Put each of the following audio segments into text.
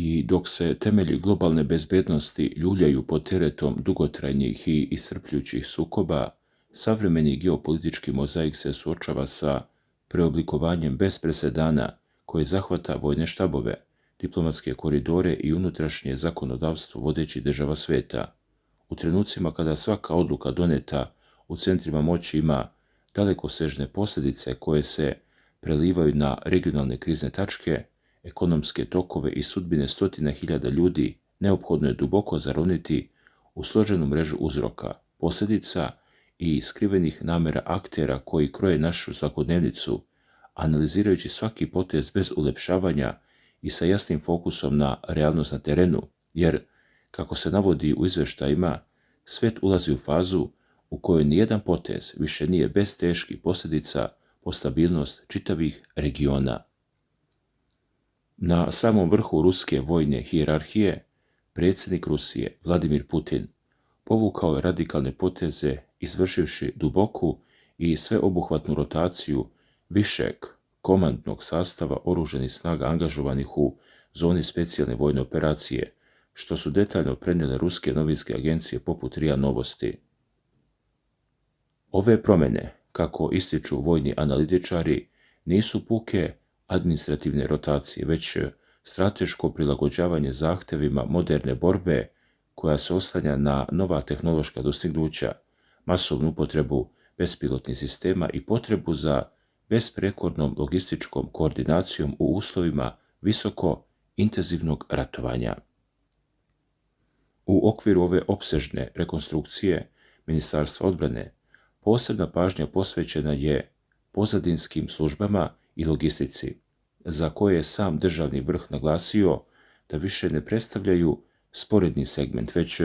I dok se temelji globalne bezbednosti ljuljaju pod teretom dugotrajnih i iscrpljujućih sukoba, savremeni geopolitički mozaik se suočava sa preoblikovanjem bez presedana koje zahvata vojne štabove, diplomatske koridore i unutrašnje zakonodavstvo vodećih država sveta. U trenucima kada svaka odluka doneta u centrima moći ima dalekosežne posljedice koje se prelivaju na regionalne krizne tačke, ekonomske tokove i sudbine stotina hiljada ljudi, neophodno je duboko zaroniti u složenu mrežu uzroka, posljedica i skrivenih namera aktera koji kroje našu svakodnevnicu, analizirajući svaki potez bez ulepšavanja i sa jasnim fokusom na realnost na terenu, jer, kako se navodi u izveštajima, svijet ulazi u fazu u kojoj nijedan potez više nije bez teških posljedica po stabilnost čitavih regiona. Na samom vrhu ruske vojne hijerarhije, predsjednik Rusije Vladimir Putin povukao je radikalne poteze izvršivši duboku i sveobuhvatnu rotaciju višeg komandnog sastava oružanih snaga angažovanih u zoni specijalne vojne operacije, što su detaljno prenijele ruske novinske agencije poput RIA Novosti. Ove promjene, kako ističu vojni analitičari, nisu puke administrativne rotacije, već strateško prilagođavanje zahtjevima moderne borbe koja se oslanja na nova tehnološka dostignuća, masovnu upotrebu bespilotnih sistema i potrebu za besprekornom logističkom koordinacijom u uslovima visoko intenzivnog ratovanja. U okviru ove opsežne rekonstrukcije Ministarstva odbrane posebna pažnja posvećena je pozadinskim službama i logistici, za koje je sam državni vrh naglasio da više ne predstavljaju sporedni segment, već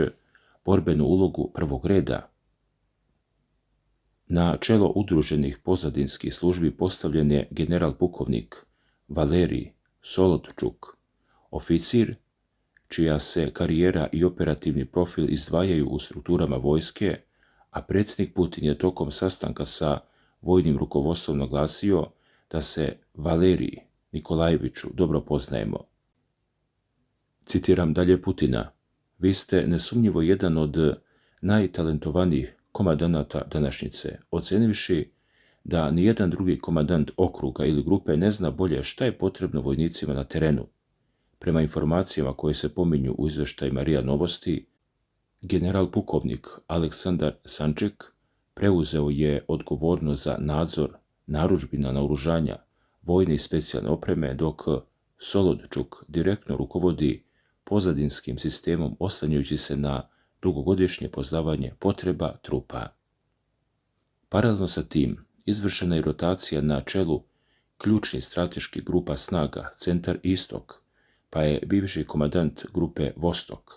borbenu ulogu prvog reda. Na čelo udruženih pozadinskih službi postavljen je general pukovnik Valerij Solotčuk, oficir čija se karijera i operativni profil izdvajaju u strukturama vojske, a predsjednik Putin je tokom sastanka sa vojnim rukovodstvom naglasio da se Valerij Nikolajeviću dobro poznajemo. Citiram dalje Putina: "Vi ste nesumnjivo jedan od najtalentovanijih komandanata današnjice, ocenivši da nijedan drugi komandant okruga ili grupe ne zna bolje šta je potrebno vojnicima na terenu. Prema informacijama koje se pominju u izveštajima RIA Novosti, general pukovnik Aleksandar Sanček preuzeo je odgovornost za nadzor narudžbina naoružanja, vojne i specijalne opreme, dok Solotčuk direktno rukovodi pozadinskim sistemom oslanjajući se na dugogodišnje poznavanje potreba trupa." Paralelno sa tim, izvršena je rotacija na čelu ključnih strateških grupa snaga Centar i Istok, pa je bivši komandant grupe Vostok,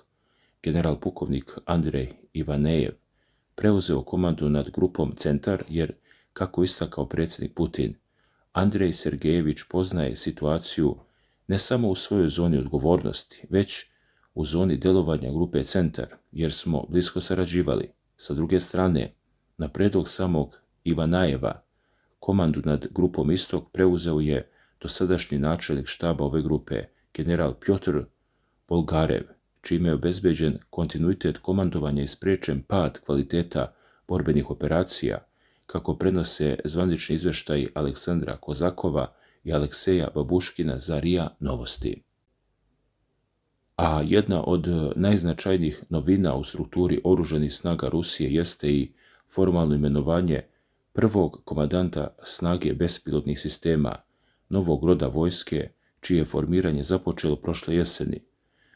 general pukovnik Andrej Ivanejev, preuzeo komandu nad grupom Centar jer, kako istakao predsjednik Putin, Andrej Sergejević poznaje situaciju ne samo u svojoj zoni odgovornosti, već u zoni djelovanja grupe Centar, jer smo blisko sarađivali. Sa druge strane, na prijedlog samog Ivanajeva, komandu nad grupom Istok preuzeo je dosadašnji načelnik štaba ove grupe, general Pjotr Bolgarev, čime je obezbeđen kontinuitet komandovanja i spriječen pad kvaliteta borbenih operacija, kako prenose zvanični izvještaji Aleksandra Kozakova i Alekseja Babuškina za RIA Novosti. A jedna od najznačajnijih novina u strukturi oružanih snaga Rusije jeste i formalno imenovanje prvog komandanta snage bespilotnih sistema, novog roda vojske, čije formiranje započelo prošle jeseni.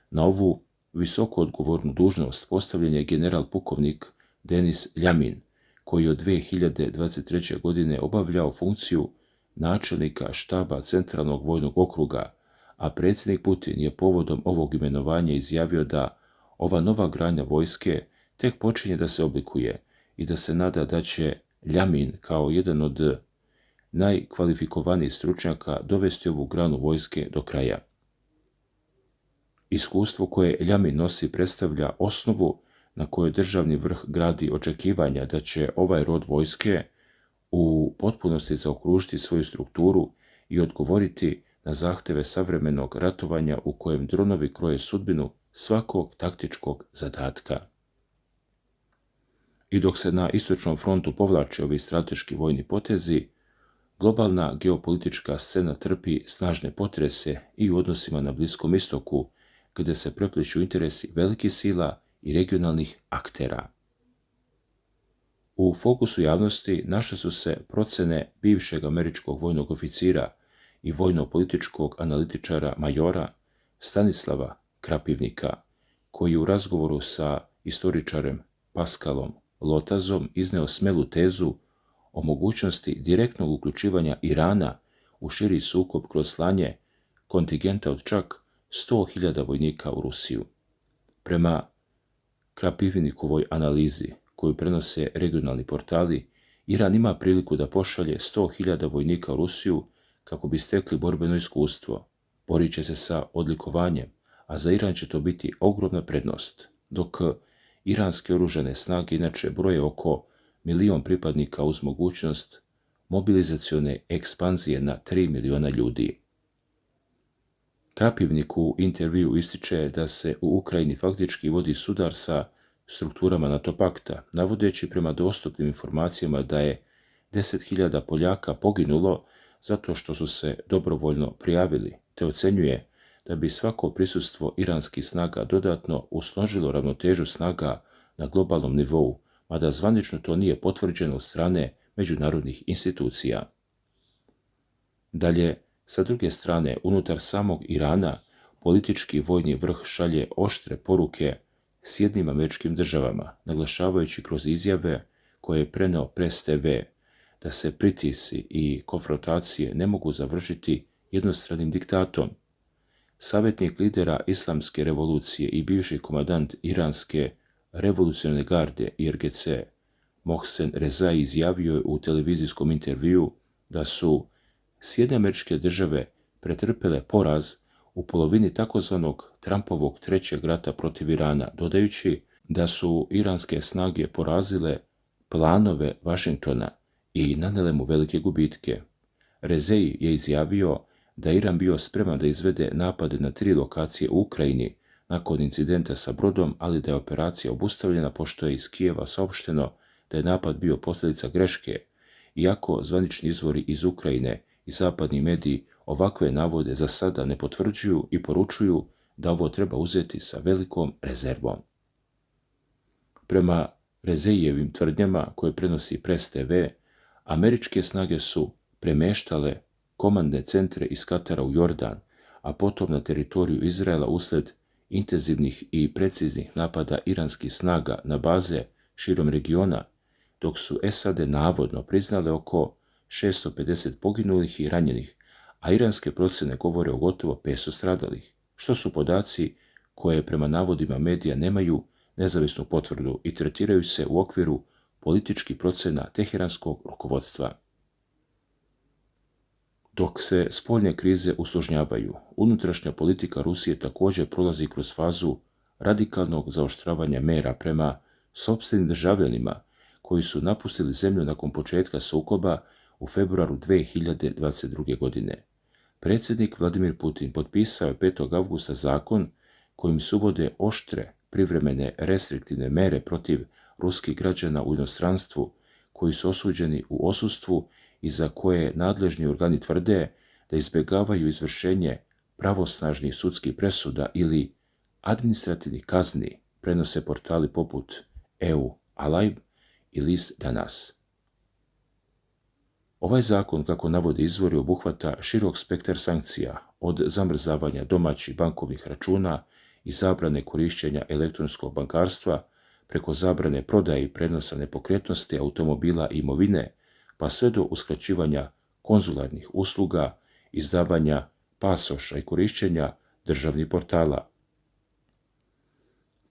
Na ovu visoko odgovornu dužnost postavljen je general pukovnik Denis Ljamin, koji od 2023. godine obavljao funkciju načelnika štaba Centralnog vojnog okruga, a predsjednik Putin je povodom ovog imenovanja izjavio da ova nova grana vojske tek počinje da se oblikuje i da se nada da će Ljamin kao jedan od najkvalifikovanijih stručnjaka dovesti ovu granu vojske do kraja. Iskustvo koje Ljamin nosi predstavlja osnovu na kojoj državni vrh gradi očekivanja da će ovaj rod vojske u potpunosti zaokružiti svoju strukturu i odgovoriti na zahteve savremenog ratovanja u kojem dronovi kroje sudbinu svakog taktičkog zadatka. I dok se na istočnom frontu povlače ovi strateški vojni potezi, globalna geopolitička scena trpi snažne potrese i u odnosima na Bliskom istoku, gdje se prepliću interesi velikih sila i regionalnih aktera. U fokusu javnosti našle su se procene bivšeg američkog vojnog oficira i vojno-političkog analitičara majora Stanislava Krapivnika, koji u razgovoru sa istoričarem Pascalom Lotazom izneo smelu tezu o mogućnosti direktnog uključivanja Irana u širi sukob kroz slanje kontingenta od čak 100.000 vojnika u Rusiju. Prema Krapivnikovoj analizi, koju prenose regionalni portali, Iran ima priliku da pošalje 100.000 vojnika u Rusiju kako bi stekli borbeno iskustvo. Borit će se sa odlikovanjem, a za Iran će to biti ogromna prednost, dok iranske oružane snage inače broje oko 1 milion pripadnika uz mogućnost mobilizacione ekspanzije na 3 miliona ljudi. Krapivnik u intervju ističe da se u Ukrajini faktički vodi sudar sa strukturama NATO pakta, navodeći prema dostupnim informacijama da je 10.000 Poljaka poginulo zato što su se dobrovoljno prijavili, te ocenjuje da bi svako prisustvo iranskih snaga dodatno usložilo ravnotežu snaga na globalnom nivou, mada zvanično to nije potvrđeno od strane međunarodnih institucija. Dalje, sa druge strane, unutar samog Irana, politički vojni vrh šalje oštre poruke Sjedinjenim Američkim Državama, naglašavajući kroz izjave koje je preneo Press TV da se pritisci i konfrontacije ne mogu završiti jednostranim diktatom. Savjetnik lidera Islamske revolucije i bivši komandant Iranske revolucionarne garde IRGC Mohsen Rezai izjavio je u televizijskom intervjuu da su Sjedinjene Američke Države pretrpele poraz u polovini takozvanog Trumpovog trećeg rata protiv Irana, dodajući da su iranske snage porazile planove Vašingtona i nanele mu velike gubitke. Rezai je izjavio da je Iran bio spreman da izvede napade na 3 lokacije u Ukrajini nakon incidenta sa brodom, ali da je operacija obustavljena pošto je iz Kijeva saopšteno da je napad bio posljedica greške, iako zvanični izvori iz Ukrajine i zapadni mediji ovakve navode za sada ne potvrđuju i poručuju da ovo treba uzeti sa velikom rezervom. Prema Rezaijevim tvrdnjama koje prenosi Press TV, američke snage su premještale komandne centre iz Katara u Jordan, a potom na teritoriju Izraela usled intenzivnih i preciznih napada iranskih snaga na baze širom regiona, dok su SAD navodno priznale oko 650 poginulih i ranjenih, a iranske procjene govore o gotovo 500 stradalih, što su podaci koje prema navodima medija nemaju nezavisnu potvrdu i tretiraju se u okviru političkih procena teheranskog rukovodstva. Dok se spoljne krize usložnjavaju, unutrašnja politika Rusije također prolazi kroz fazu radikalnog zaoštravanja mera prema sopstvenim državljanima koji su napustili zemlju nakon početka sukoba u februaru 2022. godine. Predsjednik Vladimir Putin potpisao je 5. avgusta zakon kojim se uvode oštre privremene restriktivne mere protiv ruskih građana u inostranstvu koji su osuđeni u odsustvu i za koje nadležni organi tvrde da izbjegavaju izvršenje pravosnažnih sudskih presuda ili administrativnih kazni, prenose portali poput EU Alive i List Danas. Ovaj zakon, kako navode izvori, obuhvata širok spektar sankcija, od zamrzavanja domaćih bankovnih računa i zabrane korišćenja elektronskog bankarstva, preko zabrane prodaje i prenosa nepokretnosti, automobila i imovine, pa sve do uskraćivanja konzularnih usluga, izdavanja pasoša i korišćenja državnih portala.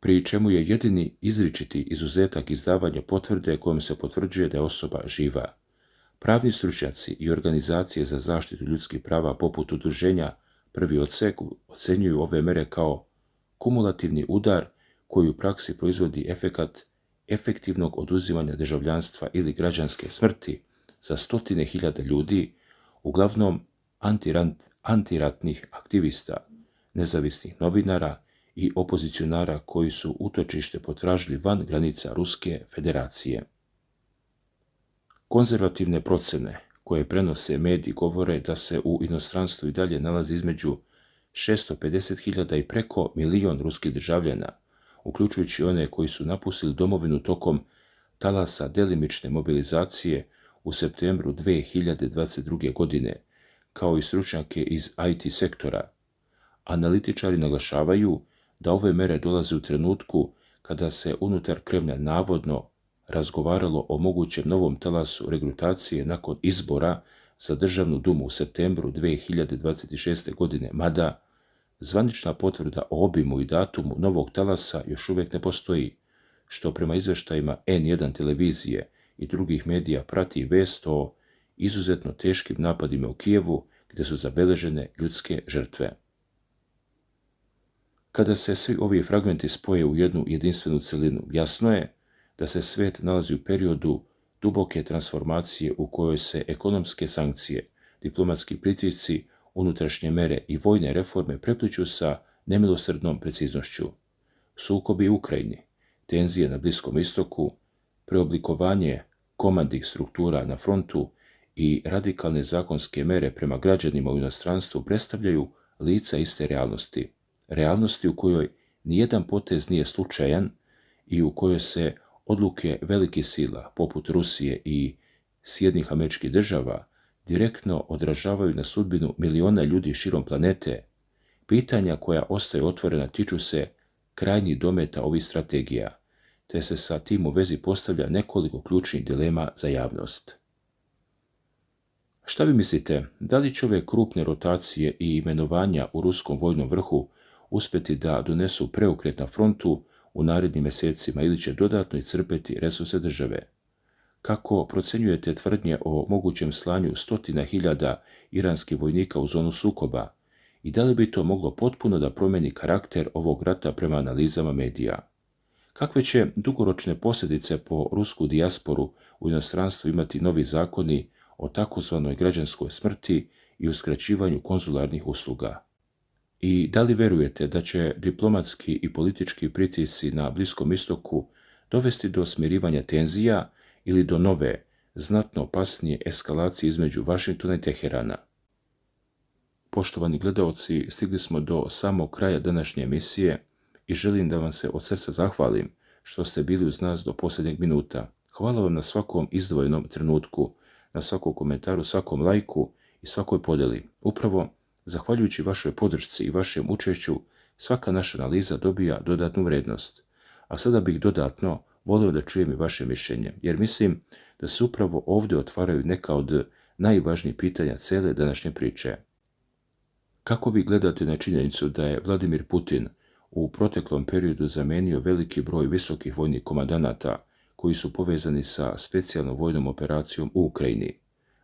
Pri čemu je jedini izričiti izuzetak izdavanja potvrde kojom se potvrđuje da je osoba živa. Pravni stručnjaci i organizacije za zaštitu ljudskih prava poput udruženja Prvi odsek ocenjuju ove mere kao kumulativni udar koji u praksi proizvodi efekat efektivnog oduzimanja državljanstva ili građanske smrti za 100.000 ljudi, uglavnom antiratnih aktivista, nezavisnih novinara i opozicionara koji su utočište potražili van granica Ruske federacije. Konzervativne procene koje prenose mediji govore da se u inostranstvu i dalje nalazi između 650.000 i preko milion ruskih državljana, uključujući one koji su napustili domovinu tokom talasa delimične mobilizacije u septembru 2022. godine, kao i stručnjake iz IT sektora. Analitičari naglašavaju da ove mere dolaze u trenutku kada se unutar Kremlja navodno razgovaralo o mogućem novom talasu regrutacije nakon izbora za Državnu dumu u septembru 2026. godine, mada zvanična potvrda o obimu i datumu novog talasa još uvijek ne postoji, što prema izveštajima N1 televizije i drugih medija prati vest o izuzetno teškim napadima u Kijevu gdje su zabeležene ljudske žrtve. Kada se svi ovi fragmenti spoje u jednu jedinstvenu celinu, jasno je da se svijet nalazi u periodu duboke transformacije u kojoj se ekonomske sankcije, diplomatski pritisci, unutrašnje mere i vojne reforme prepliću sa nemilosrdnom preciznošću. Sukobi u Ukrajini, tenzije na Bliskom istoku, preoblikovanje komandnih struktura na frontu i radikalne zakonske mere prema građanima u inostranstvu predstavljaju lica iste realnosti u kojoj nijedan potez nije slučajan i u kojoj se odluke velikih sila, poput Rusije i Sjedinjenih Američkih Država, direktno odražavaju na sudbinu miliona ljudi širom planete. Pitanja koja ostaju otvorena tiču se krajnjih dometa ovih strategija, te se sa tim u vezi postavlja nekoliko ključnih dilema za javnost. Šta vi mislite, da li će ove krupne rotacije i imenovanja u ruskom vojnom vrhu uspjeti da donesu preokret na frontu u narednim mjesecima ili će dodatno iscrpeti resurse države? Kako procjenjujete tvrdnje o mogućem slanju 100.000 iranskih vojnika u zonu sukoba i da li bi to moglo potpuno da promijeni karakter ovog rata prema analizama medija? Kakve će dugoročne posljedice po rusku dijasporu u inostranstvu imati novi zakoni o takozvanoj građanskoj smrti i uskraćivanju konzularnih usluga? I da li verujete da će diplomatski i politički pritisci na Bliskom istoku dovesti do smirivanja tenzija ili do nove, znatno opasnije eskalacije između Vašingtona i Teherana? Poštovani gledaoci, stigli smo do samog kraja današnje emisije i želim da vam se od srca zahvalim što ste bili uz nas do posljednjeg minuta. Hvala vam na svakom izdvojenom trenutku, na svakom komentaru, svakom lajku i svakoj podjeli. Upravo zahvaljujući vašoj podršci i vašem učešću, svaka naša analiza dobija dodatnu vrednost. A sada bih dodatno volio da čujem i vaše mišljenje, jer mislim da se upravo ovdje otvaraju neka od najvažnijih pitanja cele današnje priče. Kako vi gledate na činjenicu da je Vladimir Putin u proteklom periodu zamenio veliki broj visokih vojnih komandanata koji su povezani sa specijalnom vojnom operacijom u Ukrajini?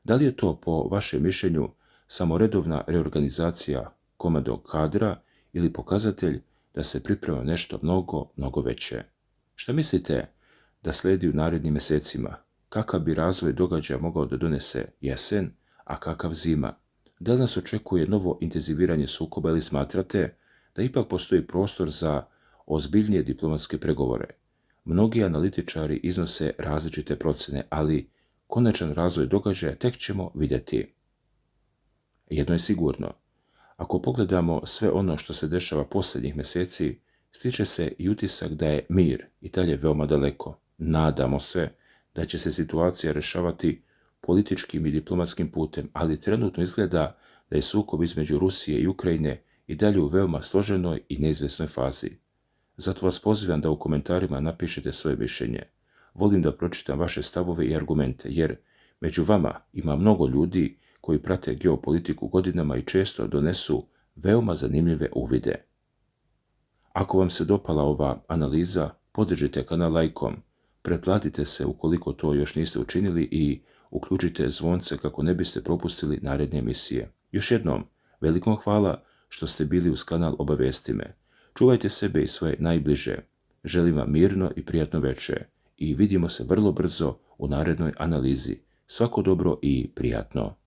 Da li je to, po vašem mišljenju, samo redovna reorganizacija komandnog kadra ili pokazatelj da se priprema nešto mnogo veće? Šta mislite da slijedi u narednim mjesecima? Kakav bi razvoj događaja mogao da donese jesen, a kakav zima? Da li nas očekuje novo intenziviranje sukoba ili smatrate da ipak postoji prostor za ozbiljnije diplomatske pregovore? Mnogi analitičari iznose različite procjene, ali konačan razvoj događaja tek ćemo vidjeti. Jedno je sigurno, ako pogledamo sve ono što se dešava posljednjih mjeseci, stiče se i utisak da je mir i dalje veoma daleko. Nadamo se da će se situacija rješavati političkim i diplomatskim putem, ali trenutno izgleda da je sukob između Rusije i Ukrajine i dalje u veoma složenoj i neizvjesnoj fazi. Zato vas pozivam da u komentarima napišete svoje mišljenje. Volim da pročitam vaše stavove i argumente, jer među vama ima mnogo ljudi koji prate geopolitiku godinama i često donesu veoma zanimljive uvide. Ako vam se dopala ova analiza, podržite kanal lajkom, pretplatite se ukoliko to još niste učinili i uključite zvonce kako ne biste propustili naredne emisije. Još jednom, velikom hvala što ste bili uz kanal Obavijesti me. Čuvajte sebe i svoje najbliže. Želim vam mirno i prijatno večer i vidimo se vrlo brzo u narednoj analizi. Svako dobro i prijatno.